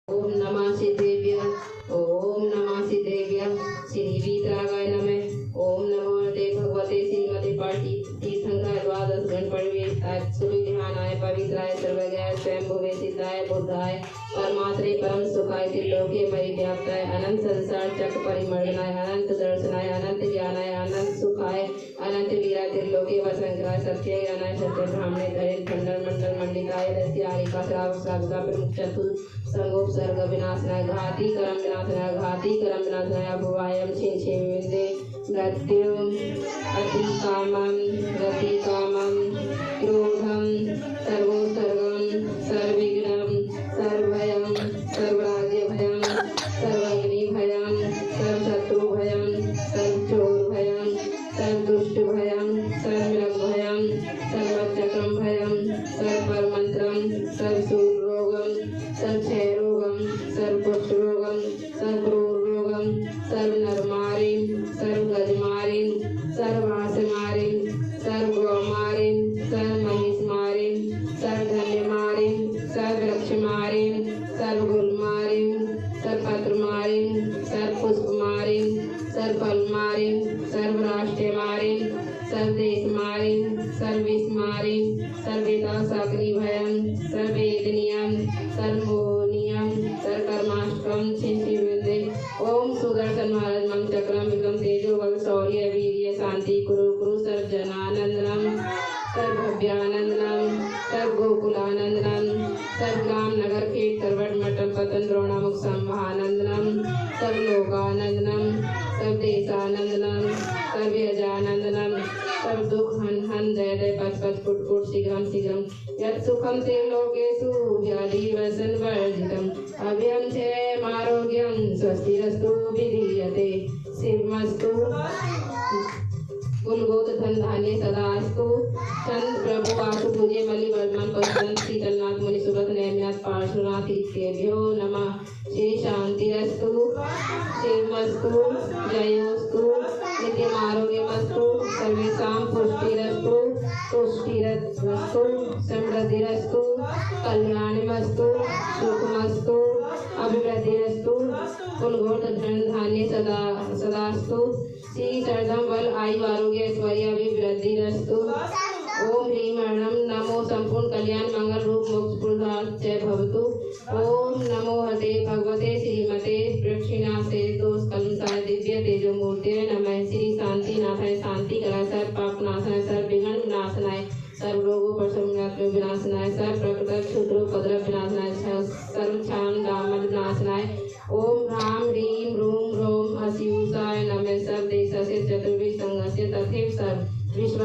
ओम नमः सिद्धेभ्यः ओम नमः सिद्धेभ्यः श्री वीतरागाय नमः। ओम नमो ते भगवते श्रीमते पाटी तीर्थंकर द्वादश गण परिवेशाय सुविधानाय पवित्राय सर्वज्ञाय स्वयंभुवे सिद्धाय बुद्धाय परमात्रे परम सुखाय त्रिलोके परिव्याप्ताय अनंत संसार चक्र परिमर्दनाय अनंत दर्शनाय अनंत ज्ञानाय अनंत सुखाय अनंत वीरा त्रिलोके वसंकराय सत्य ज्ञानाय सत्य ब्राह्मणे धरे खंडन मंडल मंडिताय रस्यारिका श्रावक श्रावका प्रमुख चतुर संगोप सर्ग विनाशनाय घाती करम विनाशनाय अभवायम छे विंदे मृत्युम गति कामम क्रोधम सर्वोत्सर्गम सर्वविघ्नम सर्वभयम सर्वराज्य भयम सर्वाग्नि भयम सर्वशत्रु भयम सर्वचोर भयम सर्वदुष्ट भयम सर्वमृग भयम सर्वचक्रम भयम सर्वमंत्रम सर्वसूर रोगम सर्वक्षय रोगम सर्वपुष्ट रोगम सर्वक्रूर रोगम सर्वनरमारिम सर्वगजमारिम सर्वहासमारिम सर्वगौमारिम सर्वमहिषमारिम सर्वधन्यमारिम सर्ववृक्षमारिम सर्वगुलमारिम सर्वपत्रमारिम सर्वपुष्पमारिम सर्वफलमारिम सर्वराष्ट्रमारिम सर्वदेशमारिम सर्वविषमारिम सर्वेतासाग्नि भयम सर्वेदनियम सर्वमोहनियम सर्वकर्माष्टकम छिन्नविंदे। ओम सुदर्शन महाराज मम चक्रम विक्रम तेजो बल शौर्य वीर्य शांति कुरु कुरु सर्वजनानंदनम सर्वभव्यानंदनम सर्वगोकुलानंदनम सर्वग्राम नगर खेत सर्वट मठम पतन द्रोणामुख संवाहानंदनम सर्वलोकानंदनम सर्वदेशानंदनम सर्वयजानंदनम सब दुख हन हन दय दय पच पच कुट कुट शीघ्रम शीघ्रम यत् सुखम ते लोकेषु व्याधि व्यसन वर्जितम अभयम च आरोग्यम स्वस्तिरस्तु विधीयते शिवमस्तु कुलगोत धन धान्य सदास्तु चंद्र प्रभु आशु पूजे मलि वर्धमान पवन शीतलनाथ मुनि सुब्रत नैमिनाथ पार्श्वनाथ इत्येभ्यो नमः। श्री शांतिरस्तु शिवमस्तु जयोस्तु नित्यम आरोग्यमस्तु सर्वेषां पुष्टिरस्तु तुष्टिरस्तु समृद्धिरस्तु कल्याणमस्तु सुखमस्तु अभिवृद्धिरस्तु कुलगोत धन धान्य सदास्तु श्री शरदम बल आयु आरोग्य ऐश्वर्य अभिवृद्धिरस्तु। ओम ह्रीं अर्णम नमो संपूर्ण कल्याण मंगल रूप मोक्ष पुरुषार्थ च भवतु। ओम नमो हते भगवते श्रीमते प्रक्षिणासे दोष कलमसाय दिव्य तेजो मूर्तये नमः। श्री शांति नाथाय शांति कराय सर्व पाप नाशनाय सर्व विघ्न विनाशनाय सर्व रोगों पर विनाशनाय सर्व प्रकृत क्षुद्र उपद्रव विनाशनाय सर्व क्षाम दामद विनाशनाय। ओम ह्रां ह्रीं ह्रूं ह्रौं हसियूसाय नमः। सर्व देशस्य चतुर्विध संघस्य तथैव सर्व विश्व